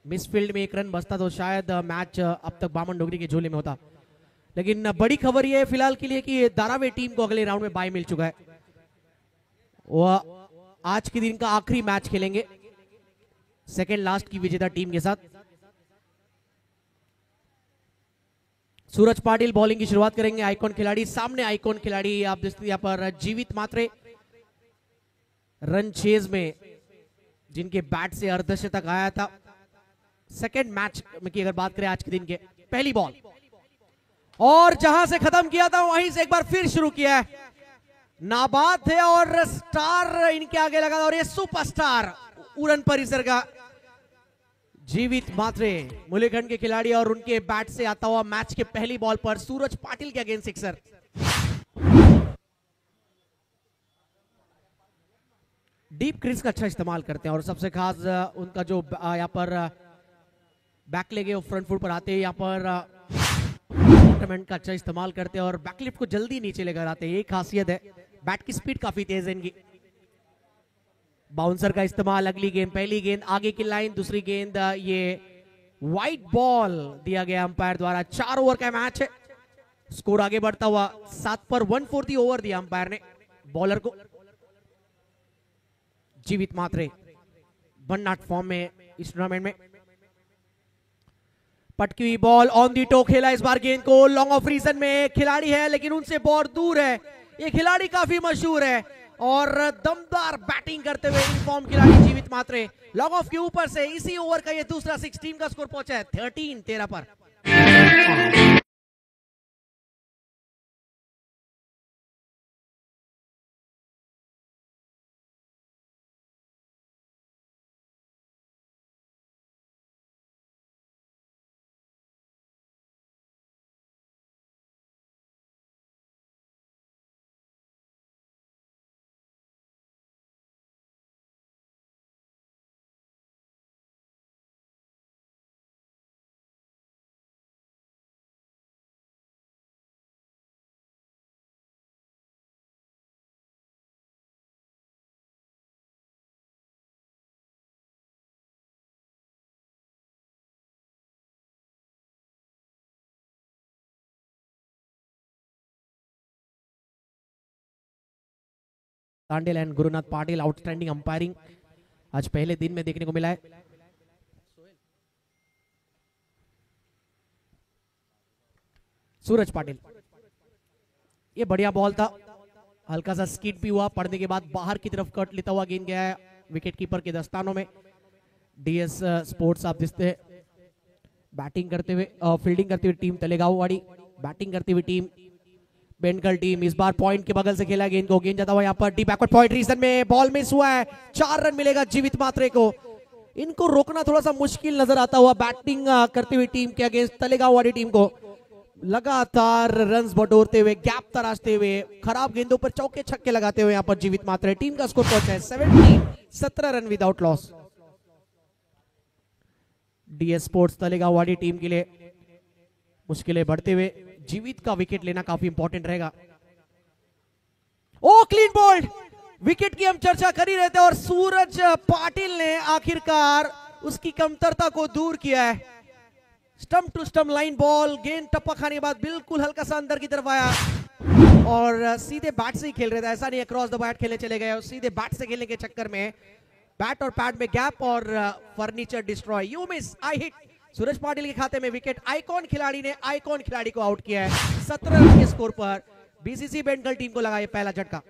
Misfield में एक run बचता तो शायद मैच अब तक बामन डोगरी के झोले में होता। लेकिन बड़ी खबर यह है फिलहाल के लिए कि धारावी टीम को अगले राउंड में बाय मिल चुका है। वह आज के दिन का आखिरी मैच खेलेंगे सेकेंड लास्ट की विजेता टीम के साथ। सूरज पाटिल बॉलिंग की शुरुआत करेंगे। आइकॉन खिलाड़ी सामने, आइकॉन खिलाड़ी आप देखते हैं यहाँ पर जीवित मात्रे रन चेज में जिनके बैट से अर्धशतक आया था सेकेंड मैच में की अगर बात करें आज के दिन के। पहली बॉल और जहां से खत्म किया था वहीं से एक बार फिर शुरू किया है। नाबाद थे और स्टार इनके आगे लगा और ये सुपरस्टार उड़न परिसर का जीवित मात्रे मुरलीखंड के खिलाड़ी और उनके बैट से आता हुआ मैच के पहली बॉल पर सूरज पाटिल के अगेंस्ट सिक्सर। डीप क्रीज का अच्छा इस्तेमाल करते हैं और सबसे खास उनका जो यहाँ पर बैक लेग है वो फ्रंट फुट पर आते हैं। यहाँ पर टूर्नामेंट का अच्छा इस्तेमाल करते हैं और बैकलिफ्ट को जल्दी नीचे लेकर आते हैं, ये खासियत है। बैट की स्पीड काफी तेज है इनकी। बाउंसर का इस्तेमाल अगली गेंद, पहली गेंद आगे की लाइन, दूसरी गेंद ये वाइट बॉल दिया गया अंपायर द्वारा। 4 ओवर का मैच है, स्कोर आगे बढ़ता हुआ 7 पर 1/4 ओवर दिया अंपायर ने बॉलर को। जीवित मात्रे वन नॉट फॉर्म में इस टूर्नामेंट में। पटकी हुई बॉल ऑन दी टो खेला इस बार गेंद को। लॉन्ग ऑफ रीजन में खिलाड़ी है लेकिन उनसे बहुत दूर है। ये खिलाड़ी काफी मशहूर है और दमदार बैटिंग करते हुए इनफॉर्म खिलाड़ी जीवित मात्रे लॉन्ग ऑफ के ऊपर से इसी ओवर का ये दूसरा 6 टीम का स्कोर पहुंचा है 13 पर। Tandel and Gurunath Patil outstanding umpiring आज पहले दिन में देखने को मिला है। सूरज पाटिल, ये बढ़िया बॉल था, हल्का सा स्किड भी हुआ, पड़ने के बाद बाहर की तरफ कट लेता हुआ गेंद गया है विकेट कीपर के दस्तानों में। डीएस स्पोर्ट्स आप जिससे बैटिंग करते हुए फील्डिंग करते हुए टीम तलेगांव वाड़ी, बैटिंग करती हुई टीम बेंडकल टीम। इस बार पॉइंट के बगल से खेला गेंद को, गेंद जाता हुआ यहाँ पर डी बैकवर्ड पॉइंट रीजन में, बॉल मिस हुआ है। 4 रन मिलेगा जीवित मात्रे को। इनको रोकना थोड़ा सा मुश्किल नजर आता हुआ बैटिंग करती हुई टीम के अगेंस्ट तलेगांव वाली टीम को। लगातार रन्स बटोरते हुए, गैप तराशते हुए, खराब गेंदों पर चौके छक्के लगाते हुए यहाँ पर जीवित मात्रे टीम का स्कोर पहुंचा है 17 run without loss. DS sports Talegaon वाली टीम के लिए मुश्किलें बढ़ते हुए जीवित का विकेट लेना काफी इंपॉर्टेंट रहेगा। ओ क्लीन बोल्ड, विकेट की हम चर्चा कर ही रहे थे और सूरज पाटिल ने आखिरकार उसकी कमतरता को दूर किया है। Stump to stump line ball, गेंद टप्पा खाने के बाद बिल्कुल हल्का सा अंदर की तरफ आया और सीधे बैट से ही खेल रहे थे, ऐसा नहीं क्रॉस द बैट खेलने चले गए। सीधे बैट से खेलने के चक्कर में बैट और पैड में गैप और furniture destroy, you miss I hit. Suraj Patil के खाते में विकेट। आइकॉन खिलाड़ी ने आइकॉन खिलाड़ी को आउट किया है 17 रन के स्कोर पर। बीसीसी बेंडकल टीम को लगा ये पहला झटका।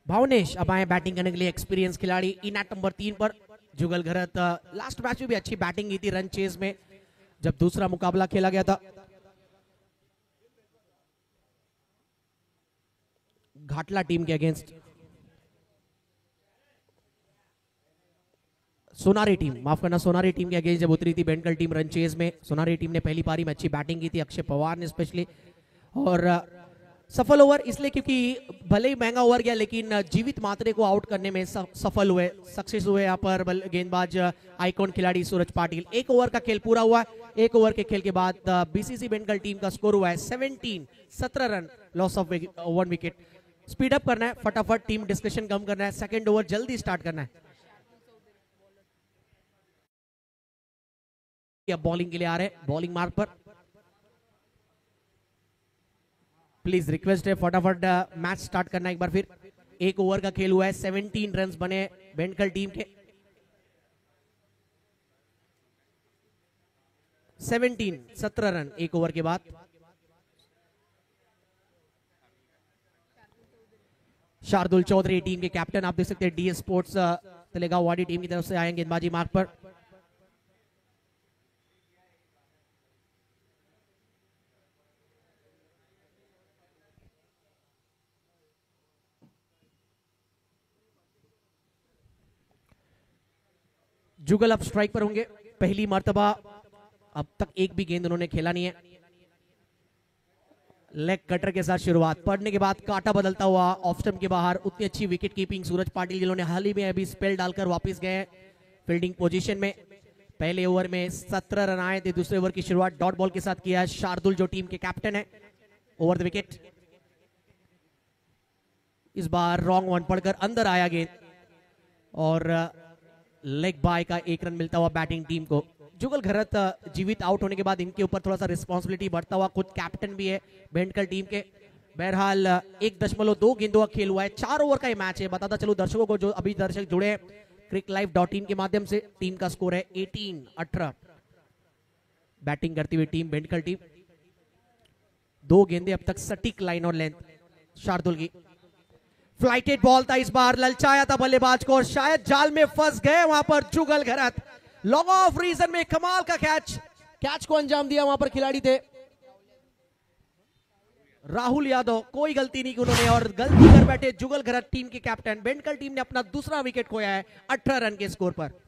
भावनेश अब आए बैटिंग करने के लिए, एक्सपीरियंस खिलाड़ी। इनैट नंबर 3 पर जुगल घरत लास्ट मैच में भी अच्छी बैटिंग की थी रन चेज में जब दूसरा मुकाबला खेला गया था। घाटला टीम के अगेंस्ट सोनारी टीम, माफ करना, सोनारी टीम के अगेंस्ट जब उतरी थी बेंडकल टीम रन चेज में, सोनारी टीम ने पहली पारी में अच्छी बैटिंग की थी, अक्षय पवार ने स्पेशली, और सफल ओवर इसलिए क्योंकि भले ही महंगा ओवर गया लेकिन जीवित मात्रे को आउट करने में सफल हुए, सक्सेस हुए यहाँ पर गेंदबाज आइकॉन खिलाड़ी सूरज पाटिल। एक ओवर का खेल पूरा हुआ। एक ओवर के खेल के बाद बीसीसी बेंटकल टीम का स्कोर हुआ है 17 run, loss of 1 wicket. Speed up करना है, फटाफट टीम डिस्कशन कम करना है, सेकंड ओवर जल्दी स्टार्ट करना है। अब बॉलिंग के लिए आ रहे हैं, बॉलिंग मार्क पर। प्लीज रिक्वेस्ट है फटाफट मैच स्टार्ट करना एक बार फिर। एक ओवर का खेल हुआ है, 17 रन बने बेंटकल टीम के। 17 रन एक ओवर के बाद। शार्दुल चौधरी टीम के कैप्टन, आप देख सकते हैं डीएस स्पोर्ट्स तलेगांव वाडी टीम की तरफ से आएंगे गेंदबाजी मार्क पर। जुगल अब स्ट्राइक पर होंगे, पहली मर्तबा। अब तक एक भी गेंद उन्होंने खेला नहीं है। लेग कटर के साथ शुरुआत, पड़ने के बाद काटा बदलता हुआ ऑफ स्टंप के बाहर। उतनी अच्छी विकेट कीपिंग सूरज पाटिल जिन्होंने हाल ही में अभी स्पेल डालकर वापस गए फील्डिंग पोजीशन में। पहले ओवर में 17 रन आए थे। दूसरे ओवर की शुरुआत डॉट बॉल के साथ किया है शार्दुल जो टीम के कैप्टन है। ओवर द विकेट, इस बार रॉन्ग वन पड़कर अंदर आया गेंद और लेग बाय का 1 रन मिलता हुआ बैटिंग टीम को। जुगल घरत जीवित आउट होने के बाद इनके ऊपर थोड़ा सा रिस्पॉन्सिबिलिटी बढ़ता हुआ, खुद कैप्टन भी है बेंटकल टीम के। बहरहाल 1.2 गेंदों का खेल हुआ है, 4 ओवर का ये मैच है। बताता चलो दर्शकों को, जो अभी दर्शक जुड़े हैं cricklive.in के माध्यम से, टीम का स्कोर है 18-18। बैटिंग करती हुई टीम बेंटकल टीम। 2 गेंदे अब तक सटीक लाइन और लेंथ शार्दुल की। फ्लाइटेड बॉल था, इस बार ललचाया था बल्लेबाज को और शायद जाल में फंस गए वहां पर जुगल घरत। लॉन्ग ऑफ रीजन में कमाल का कैच को अंजाम दिया वहां पर खिलाड़ी थे राहुल यादव। कोई गलती नहीं की उन्होंने और गलती कर बैठे जुगल घरत टीम के कैप्टन। बेंटकल टीम ने अपना दूसरा विकेट खोया है 18 रन के स्कोर पर।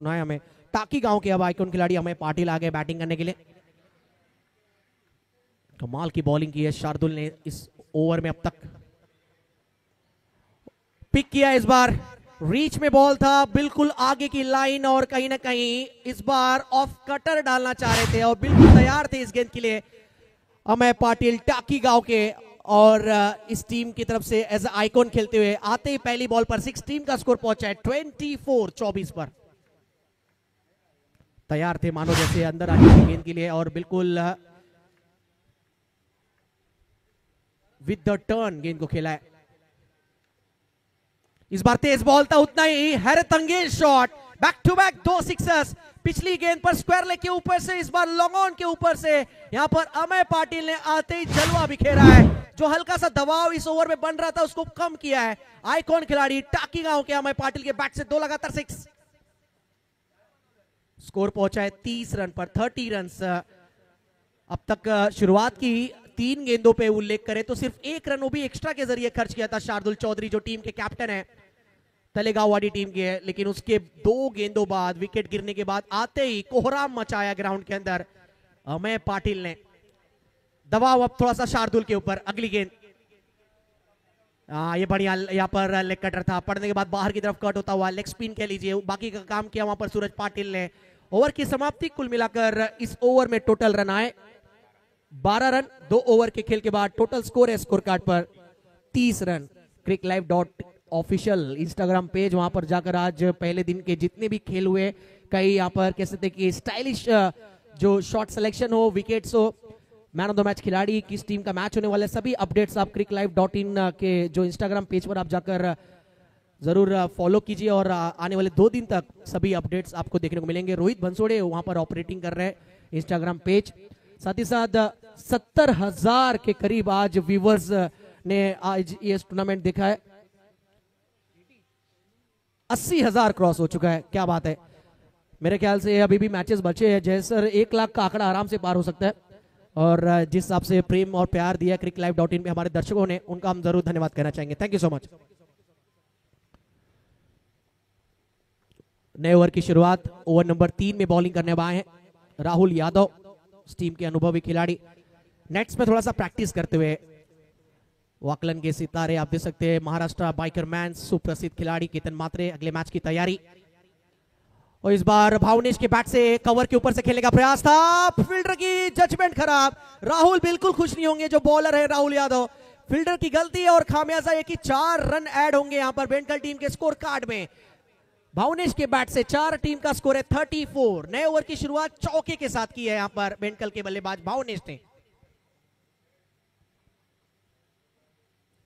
हमें टाकी गांव के अब आइकॉन खिलाड़ी हमें पाटिल आ गए बैटिंग करने के लिए। कमाल की बॉलिंग की है शार्दुल ने इस ओवर में अब तक। पिक किया इस बार, रीच में बॉल था, बिल्कुल आगे की लाइन और कहीं ना कहीं इस बार ऑफ कटर डालना चाह रहे थे और बिल्कुल तैयार थे इस गेंद के लिए अमय पाटिल टाकी गांव के। और इस टीम की तरफ से एज आइकॉन खेलते हुए आते ही पहली बॉल पर 6। टीम का स्कोर पहुंचा है 24-24 पर। तैयार थे मानो जैसे अंदर आने की गेंद के लिए और बिल्कुल विद द टर्न गेंद को खेला है। इस बार तेज बॉल था, उतना ही हैरत अंगेज shot, back to back 2 sixers. पिछली गेंद पर स्क्वायर लेग के ऊपर से, इस बार लॉन्ग ऑन के ऊपर से यहां पर अमय पाटिल ने आते ही जलवा बिखेरा है। जो हल्का सा दबाव इस ओवर में बन रहा था उसको कम किया है आइकॉन खिलाड़ी टाकी गांव के अमय पाटिल के बैट से 2 लगातार 6। स्कोर पहुंचा है 30 रन पर, 30 रन। अब तक शुरुआत की 3 गेंदों पे उल्लेख करें तो सिर्फ 1 रन वो भी एक्स्ट्रा के जरिए खर्च किया था शार्दुल चौधरी जो टीम के कैप्टन है, तलेगांव वाडी टीम के है। लेकिन उसके 2 गेंदों बाद विकेट गिरने के बाद आते ही कोहराम मचाया ग्राउंड के अंदर अमय पाटिल ने। दबाव अब थोड़ा सा शार्दुल के ऊपर। अगली गेंद ये बढ़िया यहाँ पर लेग कटर था, पड़ने के बाद बाहर की तरफ कट होता हुआ लेग स्पिन कह लीजिए, बाकी का काम किया वहां पर सूरज पाटिल ने। ओवर की समाप्ति, कुल मिलाकर इस ओवर में टोटल रन आए 12 रन। 2 ओवर के खेल के बाद टोटल स्कोर है स्कोर कार्ड पर 30 रन। cricklive.official इंस्टाग्राम पेज, वहां पर जाकर आज पहले दिन के जितने भी खेल हुए, कई यहाँ पर कह सकते कि स्टाइलिश जो शॉट सिलेक्शन हो, विकेट्स हो, मैन ऑफ द मैच खिलाड़ी, किस टीम का मैच होने वाला है, सभी अपडेट्स आप cricklive.in के जो इंस्टाग्राम पेज पर आप जाकर जरूर फॉलो कीजिए और आने वाले 2 दिन तक सभी अपडेट्स आपको देखने को मिलेंगे। रोहित भंसोड़े वहां पर ऑपरेटिंग कर रहे हैं इंस्टाग्राम पेज, साथ ही साथ 70,000 के करीब आज व्यूवर्स ने आज ये टूर्नामेंट देखा है। 80,000 क्रॉस हो चुका है, क्या बात है। मेरे ख्याल से अभी भी मैचेस बचे हैं। जय सर 1 लाख का आंकड़ा आराम से पार हो सकता है, और जिस हिसाब से प्रेम और प्यार दिया cricklive.in पे हमारे दर्शकों ने, उनका हम जरूर धन्यवाद कहना चाहेंगे। Thank you so much. नए ओवर की शुरुआत, ओवर नंबर 3 में बॉलिंग करने आए हैं राहुल यादव, इस टीम के अनुभवी खिलाड़ी। नेट्स में थोड़ा सा प्रैक्टिस करते हुए वाकलन के सितारे आप देख सकते हैं, महाराष्ट्र बाइकर मैन सुप्रसिद्ध खिलाड़ी केतन मात्रे अगले मैच की तैयारी। और इस बार भावनेश के बैट से कवर के ऊपर से खेलने का प्रयास था, फील्डर की जजमेंट खराब। राहुल बिल्कुल खुश नहीं होंगे, जो बॉलर है राहुल यादव। फील्डर की गलती है और खामियाजा है कि 4 रन ऐड होंगे यहां पर बेंटकल टीम के स्कोर कार्ड में। भावनेश के बैट से 4 टीम का स्कोर है 34। नए ओवर की शुरुआत चौके के साथ की है यहां पर बेंटकल के बल्लेबाज भावनेश ने।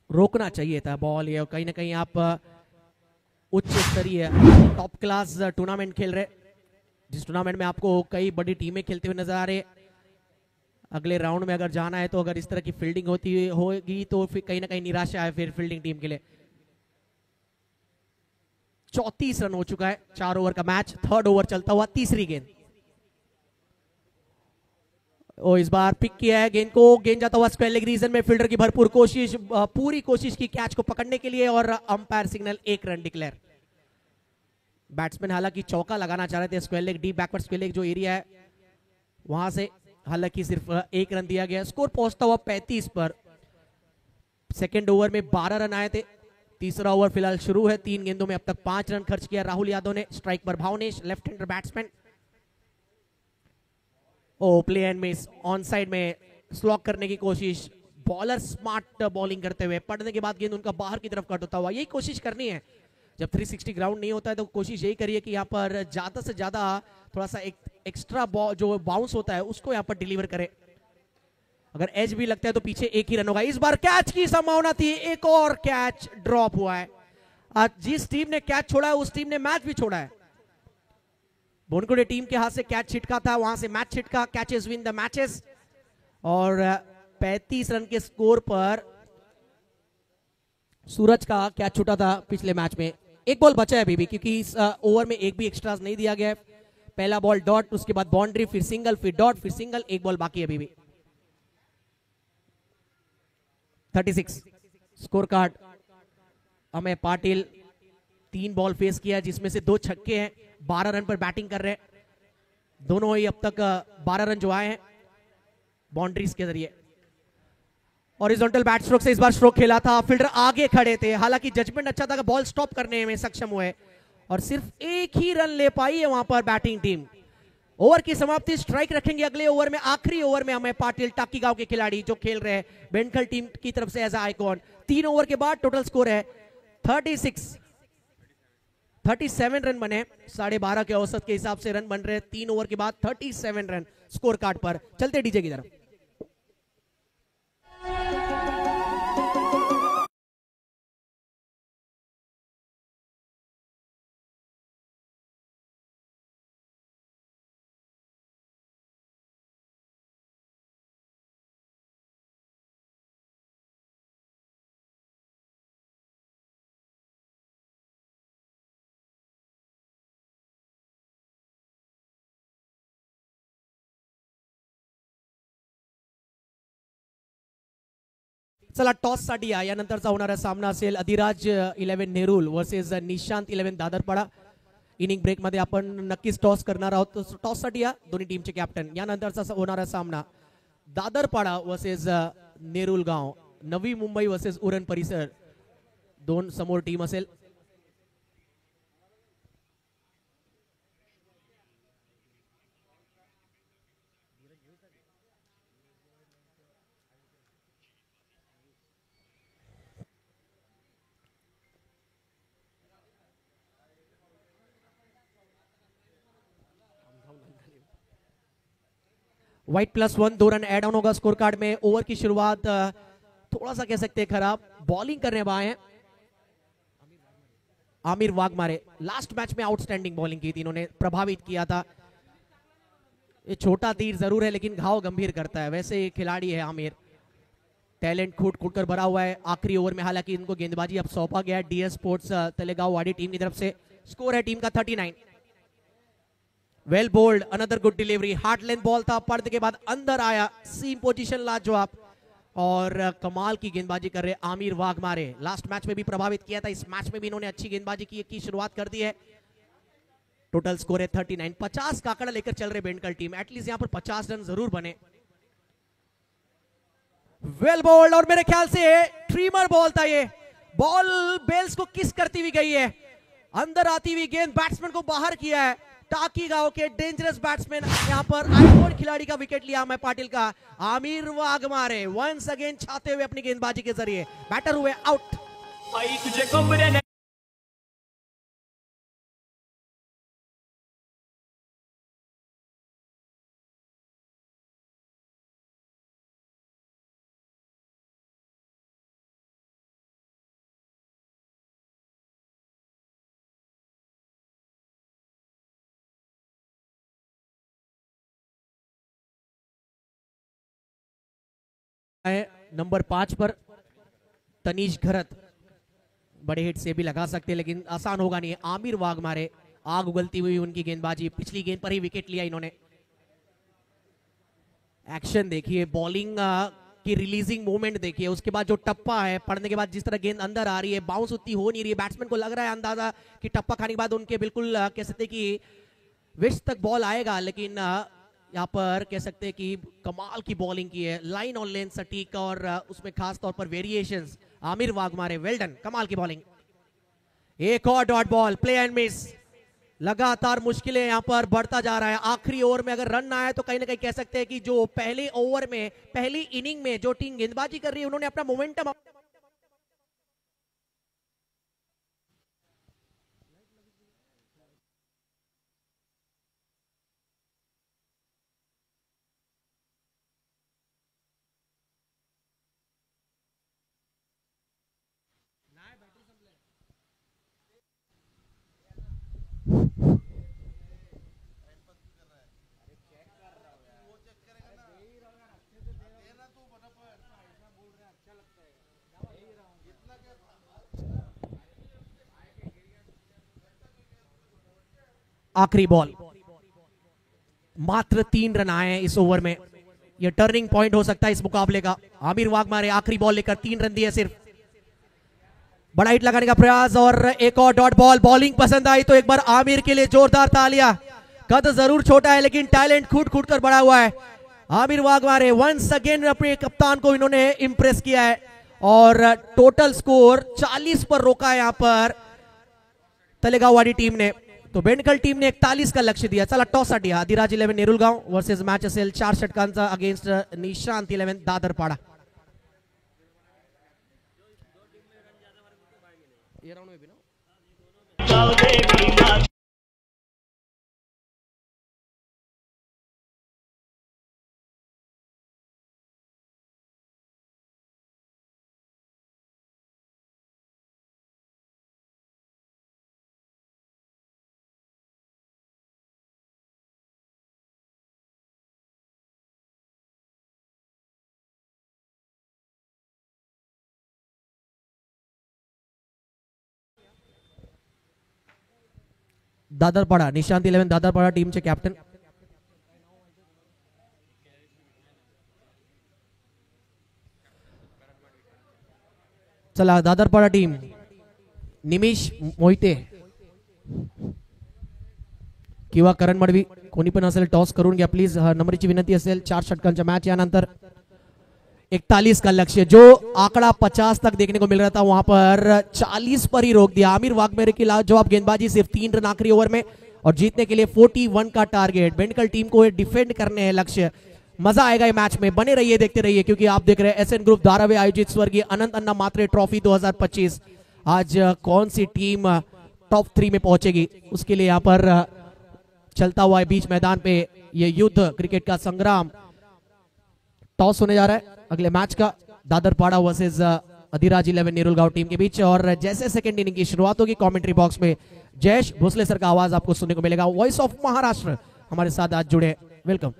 रोकना चाहिए था बॉल, ये कहीं ना कहीं आप उच्च स्तरीय टॉप क्लास टूर्नामेंट खेल रहे, जिस टूर्नामेंट में आपको कई बड़ी टीमें खेलते हुए नजर आ रहे। अगले राउंड में अगर जाना है तो अगर इस तरह की फील्डिंग होगी तो फिर कहीं ना कहीं निराशा है फिर फील्डिंग टीम के लिए। 34 रन हो चुका है 4 ओवर का मैच, 3rd ओवर चलता हुआ, तीसरी गेंद। और इस बार पिक किया है गेंद को, गेंद जाता हुआ स्क्वायर लेग रीजन में। फील्डर की भरपूर कोशिश, पूरी कोशिश की कैच को पकड़ने के लिए, और umpire signal 1 run declare. Batsman हालांकि चौका लगाना चाह रहे थे, square leg deep backward square leg जो एरिया है वहां से, हालांकि सिर्फ 1 रन दिया गया। स्कोर पहुंचता हुआ 35 पर। 2nd ओवर में 12 रन आए थे, तीसरा ओवर फिलहाल शुरू है। 3 गेंदों में अब तक 5 रन खर्च किया राहुल यादव ने। स्ट्राइक पर Bhavnesh, left hander batsman. Oh play and miss, on side में स्लॉक करने की कोशिश। बॉलर स्मार्ट बॉलिंग करते हुए, पड़ने के बाद गेंद उनका बाहर की तरफ कट होता हुआ। यही कोशिश करनी है जब 360 ग्राउंड नहीं होता है, तो कोशिश यही करिए कि यहाँ पर ज्यादा से ज्यादा थोड़ा सा एक्स्ट्रा बॉल जो बाउंस होता है उसको यहाँ पर डिलीवर करे। अगर एज भी लगता है तो पीछे 1 ही रन होगा। इस बार कैच की संभावना थी, एक और कैच ड्रॉप हुआ है। आज जिस टीम ने कैच छोड़ा है उस टीम ने मैच भी छोड़ा है। बोनकुड़े टीम के हाथ से कैच छिटका था, वहां से मैच छिटका। Catches win the matches. और 35 रन के स्कोर पर सूरज का कैच छूटा था पिछले मैच में। 1 बॉल बचा है अभी भी, क्योंकि इस ओवर में 1 भी एक्स्ट्रा नहीं दिया गया है। पहला बॉल डॉट, उसके बाद बाउंड्री, फिर सिंगल, फिर डॉट, फिर सिंगल। 1 बॉल बाकी है अभी भी। 36 score card. Amay Patil 3 ball face किया, जिसमें से 2 छक्के हैं। 12 रन पर बैटिंग कर रहे हैं दोनों ही। अब तक 12 रन जो आए हैं बाउंड्रीज के जरिए। हॉरिजॉन्टल बैट स्ट्रोक से इस बार स्ट्रोक खेला था, फील्डर आगे खड़े थे। हालांकि जजमेंट अच्छा था कि बॉल स्टॉप करने में सक्षम हुए, और सिर्फ 1 ही रन ले पाई है वहां पर बैटिंग टीम। ओवर की समाप्ति, स्ट्राइक रखेंगे अगले ओवर में। आखिरी ओवर में अमय पाटिल, टाकी गांव के खिलाड़ी जो खेल रहे हैं बेंटकल टीम की तरफ से एज आइकॉन। 3 ओवर के बाद टोटल स्कोर है 37 रन बने। 12.5 के औसत के हिसाब से रन बन रहे हैं 3 ओवर के बाद। 37 रन स्कोर कार्ड पर। चलते डीजे की तरफ। चला टॉस साठी यानंतरचा होणारा सामना असेल Adhiraj 11 Nerul versus Nishant 11 Dadarpada. Inning break मध्ये आपण नक्कीच टॉस करणार आहोत। टॉस साठी या दोन्ही टीमचे कॅप्टन। यानंतरचा होणारा सामना दादरपाडा वर्सेस नेरूल गाव, नवी मुंबई वर्सेस उरण परिसर, 2 समोर टीम असेल। व्हाइट +1, 2 रन एड ऑन होगा स्कोर कार्ड में। ओवर की शुरुआत थोड़ा सा कह सकते हैं खराब, बॉलिंग करने आए हैं आमिर वाघमारे लास्ट मैच में आउटस्टैंडिंग बॉलिंग की थी, इन्होंने प्रभावित किया था। ये छोटा तीर जरूर है लेकिन घाव गंभीर करता है, वैसे ये खिलाड़ी है आमिर। टैलेंट खूट खूट कर भरा हुआ है। आखिरी ओवर में हालांकि इनको गेंदबाजी अब सौंपा गया है डीएस स्पोर्ट्स तलेगांव वाडी टीम की तरफ से। स्कोर है टीम का 39। Well bowled, another good delivery, hard length ball था, पर्दे के बाद अंदर आया, सीम पोजीशन लाजवाब और कमाल की गेंदबाजी कर रहे आमिर वाघमारे। लास्ट मैच में भी प्रभावित किया था, इस मैच में भी इन्होंने अच्छी गेंदबाजी की शुरुआत कर दी है। टोटल स्कोर है 39। 50 का आंकड़ा लेकर चल रहे बेंडकल टीम, एटलीस्ट यहां पर 50 रन जरूर बने। वेल बोल्ड और मेरे ख्याल से ट्रीमर बॉल था ये, बॉल बेल्स को किस करती हुई गई है, अंदर आती हुई गेंद बैट्समैन को बाहर किया है। टाकी गांव के डेंजरस बैट्समैन यहां पर आईफोन खिलाड़ी का विकेट लिया मैं पाटिल का। आमिर वाघमारे वंस अगेन छाते हुए अपनी गेंदबाजी के जरिए बैटर हुए आउट। नंबर 5 पर तनीश घरत, बड़े हिट से भी लगा सकते लेकिन आसान होगा नहीं। आमिर वाघमारे आग उगलती हुई उनकी गेंदबाजी, पिछली गेंद पर ही विकेट लिया इन्होंने। एक्शन देखिए, बॉलिंग की रिलीजिंग मूवमेंट देखिए, उसके बाद जो टप्पा है पड़ने के बाद जिस तरह गेंद अंदर आ रही है, बाउंस उतनी हो नहीं रही है, बैट्समैन को लग रहा है अंदाजा कि टप्पा खाने के बाद उनके बिल्कुल कह सकते कि विश तक बॉल आएगा, लेकिन यहाँ पर कह सकते हैं कि कमाल की बॉलिंग की है, लाइन और लेंथ सटीक और उसमें खास तौर पर variations. Aamir Waghmare well done, कमाल की बॉलिंग। एक और dot ball, play and miss, लगातार मुश्किलें यहाँ पर बढ़ता जा रहा है। आखिरी ओवर में अगर रन ना आए तो कहीं ना कहीं कह सकते हैं कि जो पहले ओवर में पहली इनिंग में जो टीम गेंदबाजी कर रही है उन्होंने अपना मोमेंटम आखिरी बॉल, मात्र 3 रन आए हैं इस ओवर में, यह टर्निंग पॉइंट हो सकता है इस मुकाबले का। आमिर वाघमारे आखिरी बॉल लेकर 3 रन दिए सिर्फ, बड़ा हिट लगाने का प्रयास और एक और डॉट बॉल। बॉलिंग पसंद आई तो एक बार आमिर के लिए जोरदार तालियां। कद जरूर छोटा है लेकिन टैलेंट खूट खूट कर बड़ा हुआ है। आमिर वाघमारे वंस अगेन अपने कप्तान को इन्होंने इंप्रेस किया है और टोटल स्कोर 40 पर रोका है यहां पर तलेगांव वाडी टीम ने। तो बेंडकल टीम ने 41 का लक्ष्य दिया। चला टॉस दिया, आदिराज 11 नेरुलगांव वर्सेस मॅच असेल 4 षटकांचा अगेन्स्ट निशांत 11 दादरपाडा। दादरपाडा, निशांत 11 दादरपाडा टीमचे कॅप्टन। चला दादरपाडा टीम, निमिष मोहिते किंवा करण मडवी कोणी पण असेल टॉस करून घ्या प्लीज, नंबरची विनंती असेल। 4 षटकांचा मैच यानंतर 41 का लक्ष्य, जो आंकड़ा 50 तक देखने को मिल रहा था वहां पर 40 पर ही रोक दिया। आमिर वाघमेरे की लाजवाब गेंदबाजी, सिर्फ 3 रन आखिरी ओवर में और जीतने के लिए 41 का टारगेट। बेंडकल टीम को डिफेंड करने हैं लक्ष्य। मजा आएगा ये मैच में, बने रहिए देखते रहिए, क्योंकि आप देख रहे हैं एसएन ग्रुप धारावी आयोजित स्वर्गीय अनंत अन्ना मात्रे ट्रॉफी 2025। आज कौन सी टीम टॉप 3 में पहुंचेगी उसके लिए यहाँ पर चलता हुआ है बीच मैदान पे ये युद्ध, क्रिकेट का संग्राम। टॉस होने जा रहा है अगले मैच का, दादरपाड़ा वर्सेस अधिराज 11 नेरुलगांव टीम के बीच। और जैसे सेकंड इनिंग की शुरुआत होगी कमेंट्री बॉक्स में जयेश भोसले सर का आवाज आपको सुनने को मिलेगा। वॉइस ऑफ महाराष्ट्र हमारे साथ आज जुड़े, वेलकम।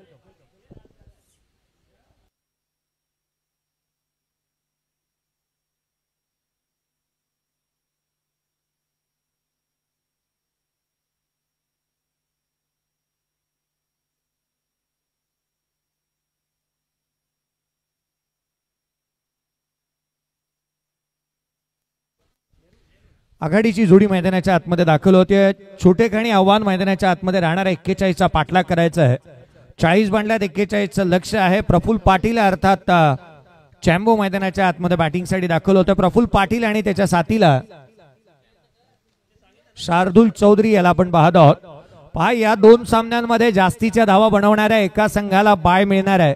आघाडीची जोडी मैदानाच्या आतमध्ये दाखल होते। छोटेखानी आव्हान मैदानाच्या आतमध्ये राहणार 41चा पाठलाग करायचा आहे। 40 बांधल्यात 41चं लक्ष आहे। प्रफुल्ल पाटील अर्थात चॅम्बो मैदानाच्या आतमध्ये बॅटिंगसाठी दाखल होते। प्रफुल्ल पाटील आणि त्याच्या साथीला शार्दुल चौधरी याला आपण पाहत आहोत। पहा या दोन सामन्यांमध्ये जास्तीच्या धावा बनवणाऱ्या एका संघाला बाय मिळणार आहे,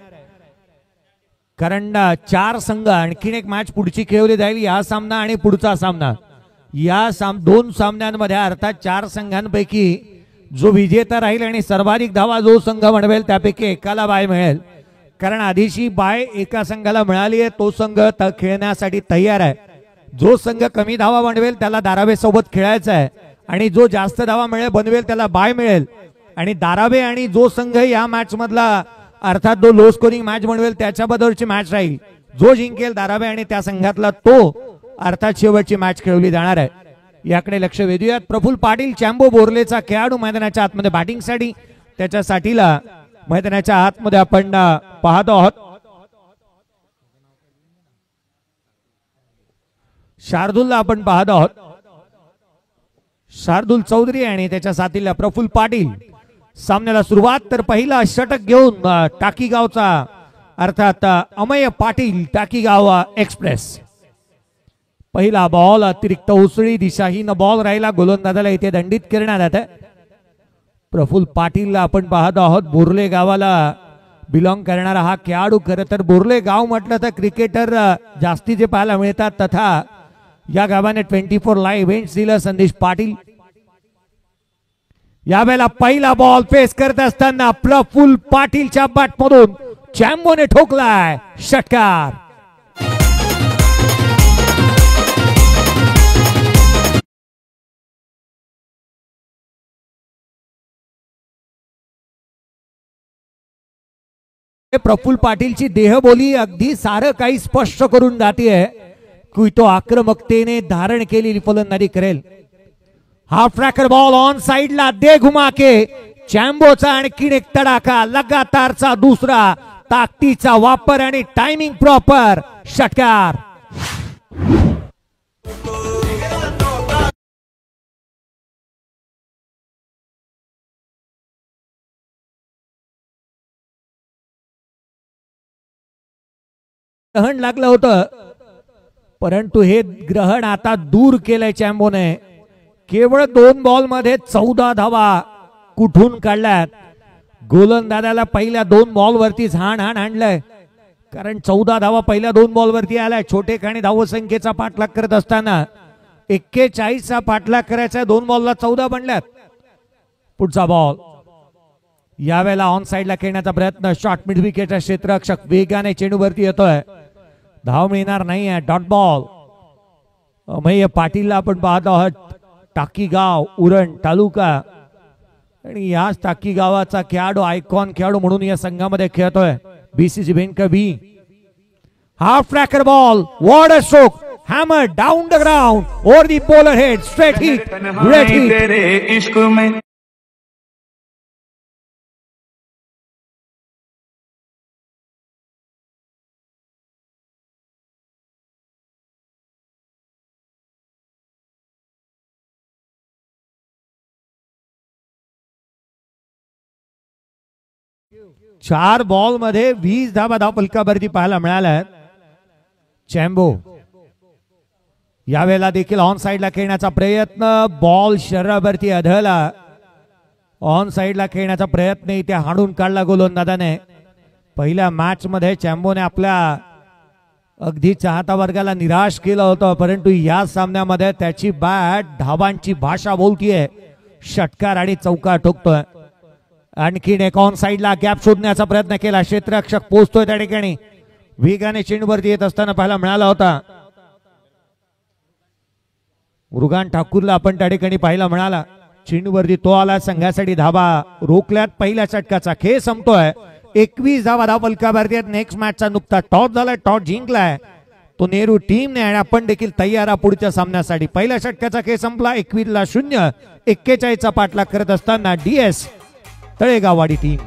कारण 4 संघ आणखीन एक मॅच पुढची खेळवली जाईल। या सामना आणि पुढचा सामना या दोन सामन्यांमध्ये अर्थात 4 संघांपैकी जो विजेता राहील आणि सर्वाधिक धावा जो संघ बनवेल त्यापैकी एकाला बाय मिळेल, कारण आधीची बाय एका संघाला मिळाली आहे, तो संघ खेळण्यासाठी तयार आहे। जो संघ कमी धावा बनवेल त्याला दारावे सोबत खेळायचं आहे आणि जो जास्त धावा बनवेल त्याला बाय मिळेल। आणि दारावे आणि जो संघ या मॅच मधला अर्थात जो लो स्कोरिंग मॅच बनवेल त्याच्याबरोबरची मॅच राहील। जो जिंकेल दारावे आणि त्या संघातला तो अर्थात शेवटची मॅच खेळवली जाणार आहे, याकडे लक्ष वेधूयात। प्रफुल्ल पाटील चॅम्बो बोर्लेचा खेळाडू मैदानाच्या आतमध्ये बॅटिंगसाठी, त्याच्या साठीला मैदानाच्या आतमध्ये आपण पाहतो आहोत शार्दुलला आपण पाहत आहोत। शार्दुल चौधरी आणि त्याच्या साथीला प्रफुल्ल पाटील। सामन्याला सुरुवात तर पहिला षटक घेऊन टाकीगावचा अर्थात अमय पाटील टाकीगाव एक्सप्रेस। पहिला बॉल अतिरिक्त उसळी दिशाहीन बॉल राहिला, गोलंदाजाला इथे दंडित करण्यात आलं। प्रफुल्ल पाटीलला आपण पाहत आहोत। बोर्ले गावाला बिलॉंग करणारा हा खेळाडू। खरं तर बोर्ले गाव म्हटलं तर क्रिकेटर जास्तीचे पाहायला मिळतात, तथा या गावाने 24 लाईव्ह इव्हेंट्स दिलं संदेश पाटील। यावेळेला पहिला बॉल फेस करत असताना प्रफुल्ल पाटीलच्या बॅटमधून चॅम्बोने ठोकलाय षटकार। प्रफुल्ल पाटीलची देहबोली अगदी सारं काही स्पष्ट करून जाते की तो आक्रमकतेने धारण केलेली फलंदाजी करेल। हाफ ट्रॅकर बॉल ऑन साइडला दे घुमा के चॅम्बोचा आणखीन एक तडाखा, लगातारचा दुसरा, ताकदीचा वापर आणि टायमिंग प्रॉपर षटकार। ग्रहण लागलं होतं, परंतु हे ग्रहण आता दूर केलंय चॅम्बोने। केवळ 2 बॉल मध्ये 14 धावा कुठून काढल्यात। गोलंदाजाला पहिल्या 2 बॉल वरतीच हाण आणलंय, कारण 14 धावा पहिल्या 2 बॉल वरती आल्या। छोटेखानी धावसंख्येचा पाठलाग करत असताना 41चा पाठलाग करायचा, 2 बॉलला 14 बनल्यात। पुढचा बॉल यावेळेला ऑन साइडला खेळण्याचा प्रयत्न, शॉर्ट मिड विकेटचा क्षेत्ररक्षक वेगाने चेंडूवरती येतोय, धाव मिळणार नाहीये, डॉट बॉल। अमय पाटीलला आपण पाहत आहोत। टाकीगाव उरण तालुका आणि याच टाकीगावाचा खेळाडू, आयकॉन खेळाडू म्हणून या संघामध्ये खेळतोय बीसीसी बेनकबी। Half tracker ball, what a stroke, hammer down the ground over the bowler head, straight hit, great hit. चार बॉल मध्ये 20 धावा धावफलकावरती पाहायला मिळाल्या। चॅम्बो यावेळेला देखील ऑन साइडला खेळण्याचा प्रयत्न, बॉल शरीरावरती आदळला। ऑन साइडला खेळण्याचा प्रयत्न इथे हाणून काढला गोलंदाजाने। पहिल्या मॅच मध्ये चॅम्बोने आपल्या अगदी चाहता वर्गाला निराश केलं होतं, परंतु या सामन्यामध्ये त्याची बॅट धावांची भाषा बोलतीये, षटकार आणि चौका ठोकतोय। आणखीन एक ऑन साइडला गॅप शोधण्याचा प्रयत्न केला, क्षेत्ररक्षक पोहोचतोय त्या ठिकाणी, वेगाने चेंडूवरती येत असताना पाहायला मिळाला होता। मृगान ठाकूरला आपण त्या ठिकाणी पाहिला मिळाला. चेंडूवरती तो आला, संघासाठी धाबा रोखल्यात. पहिल्या षटकाचा खेळ संपतोय. 21 धावा धावफलकावरती आहेत. नेक्स्ट मॅचचा नुकता टॉस झालाय, टॉस जिंकलाय तो नेहरू टीमने आणि आपण देखील तयार आहोत पुढच्या सामन्यासाठी. पहिल्या षटकाचा खेळ संपला. 21-0 41चा पाठलाग करत असताना DS तळेगाववाडी टीम.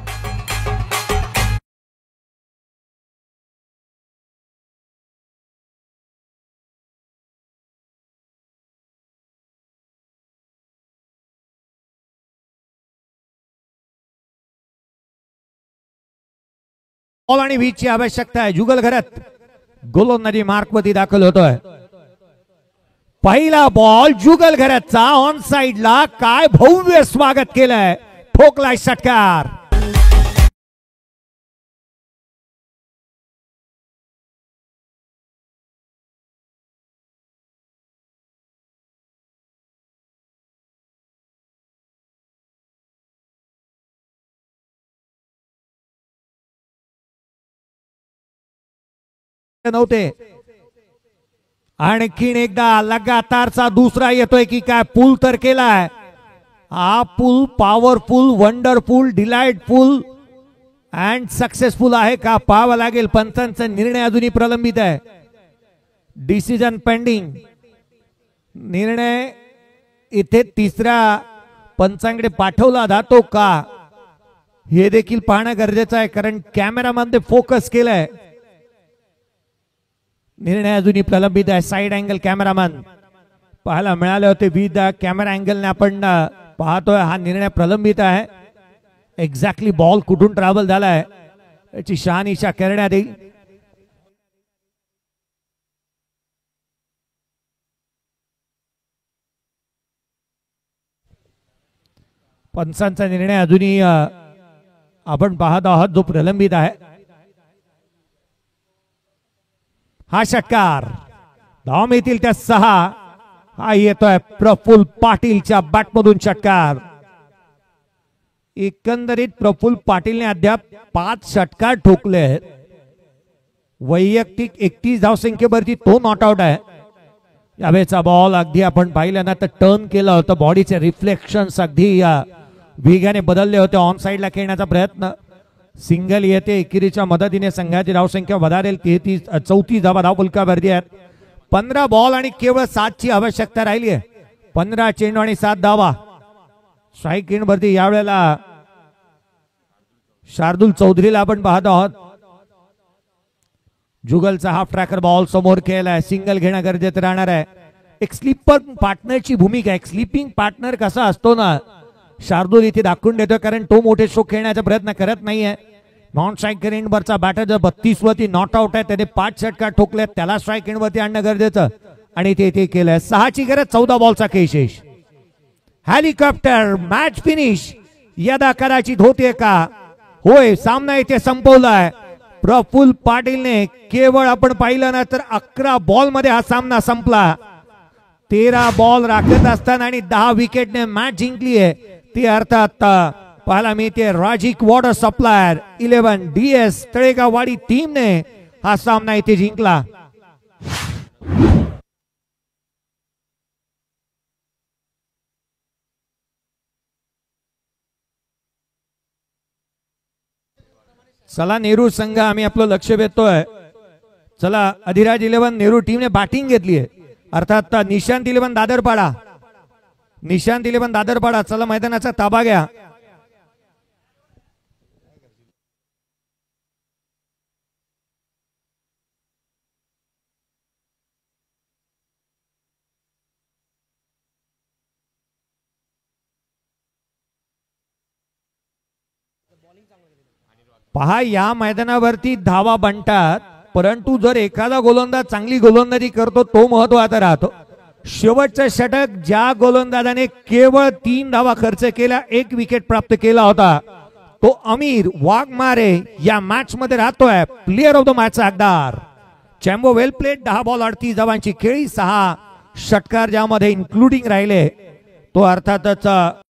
बॉल आणि वीजची आवश्यकता आहे. जुगल घरात गोलंदाजी मार्क मध्ये दाखल होतोय. पहिला बॉल जुगल घरातचा ऑन साइडला. काय भव्य स्वागत केलंय. ठोकलाय षटकार. नव्हते. आणखीन एकदा लगातारचा दुसरा येतोय की काय. पूल तर केलाय. हा pool powerful, wonderful, delightful and successful आहे का पाहावं लागेल. पंचांचा निर्णय अजूनही प्रलंबित आहे. Decision pending. निर्णय इथे तिसऱ्या पंचांकडे पाठवला जातो का हे देखील पाहणं गरजेचं आहे, कारण कॅमेरामध्ये फोकस केलाय. निर्णय अजूनही प्रलंबित आहे. साइड अँगल कॅमेरामॅन पाहायला मिळाले होते. विथ कॅमेरा अँगलने आपण पाहतोय हा निर्णय प्रलंबित आहे. एक्झॅक्टली बॉल कुठून ट्रॅव्हल झालाय याची शहानिशा करण्यात येईल. पंचांचा निर्णय अजूनही आपण पाहत आहोत जो प्रलंबित आहे. हा षटकार धाव मिळतील त्या 6. हा येतोय प्रफुल्ल पाटीलच्या बॅटमधून षटकार. एकंदरीत प्रफुल्ल पाटीलने अद्याप 5 षटकार ठोकले आहेत. वैयक्तिक 31 धावसंख्येवरती तो नॉट आउट आहे. यावेळेचा बॉल अगदी आपण पाहिलं ना तर टर्न केला होता. बॉडीचे रिफ्लेक्शन्स अगदी वेगाने बदलले होते. ऑन साइडला खेळण्याचा प्रयत्न. सिंगल येते. एकेरीच्या मदतीने संघाची धावसंख्या वधारेल. 34 धावा धावफलकावरती आहेत. 15 बॉल आणि केवळ 7ची आवश्यकता राहिली आहे. 15 चेंडू आणि 7 धावा. स्ट्राईक रेटवरती यावेळेला शार्दुल चौधरीला आपण पाहत आहोत. जुगलचा हाफ ट्रॅकर बॉल समोर केलाय. सिंगल घेणं गरजेचं राहणार आहे. एक स्लीपर पार्टनरची भूमिका. एक स्लीपिंग पार्टनर कसा असतो ना शार्दुल इथे दाखवून देतोय, कारण तो मोठे स्ट्रोक खेळण्याचा प्रयत्न करत नाहीये. नॉन स्ट्राईक एंडवरचा बॅटर जर 32 वरती नॉट आउट आहे, त्याने 5 षटकार ठोकले. त्याला स्ट्राईक एंडवरती आणणं गरजेचं आणि ते केलंय. 6ची गरज. 14 बॉलचा खेळ शेष. हेलिकॉप्टर मॅच फिनिश यदा कदाचित होते का. होय, सामना इथे संपवलाय. प्रफुल्ल पाटीलने केवळ आपण पाहिलं ना तर 11 बॉल मध्ये हा सामना संपला. 13 बॉल राखत असताना आणि 10 विकेटने मॅच जिंकली आहे. ती अर्थात पाहायला मिळते राजिक वॉटर सप्लायर 11 DS तळेगाववाडी टीमने हा सामना इथे जिंकला. चला नेहरू संघ आम्ही आपलं लक्ष वेधतोय. चला अधिराज 11 नेहरू टीमने बॅटिंग घेतली आहे. अर्थात निशांत 11 दादरपाडा. निशांत 11 दादरपाडा. चला मैदानाचा ताबा घ्या. पहा या मैदानावरती धावा बनतात, परंतु जर एखादा गोलंदाज चांगली गोलंदाजी करतो तो महत्वाचा राहतो. शेवटचं षटक ज्या गोलंदाजाने केवळ 3 धावा खर्च केल्या, 1 विकेट प्राप्त केला होता, तो अमीर वाघमारे या मॅच मध्ये राहतोय प्लेअर ऑफ द मॅच हकदार. चॅम्बो वेल प्लेट. 10 बॉल 38 धावांची खेळी. 6 षटकार ज्यामध्ये इन्क्लुडिंग राहिले तो अर्थातच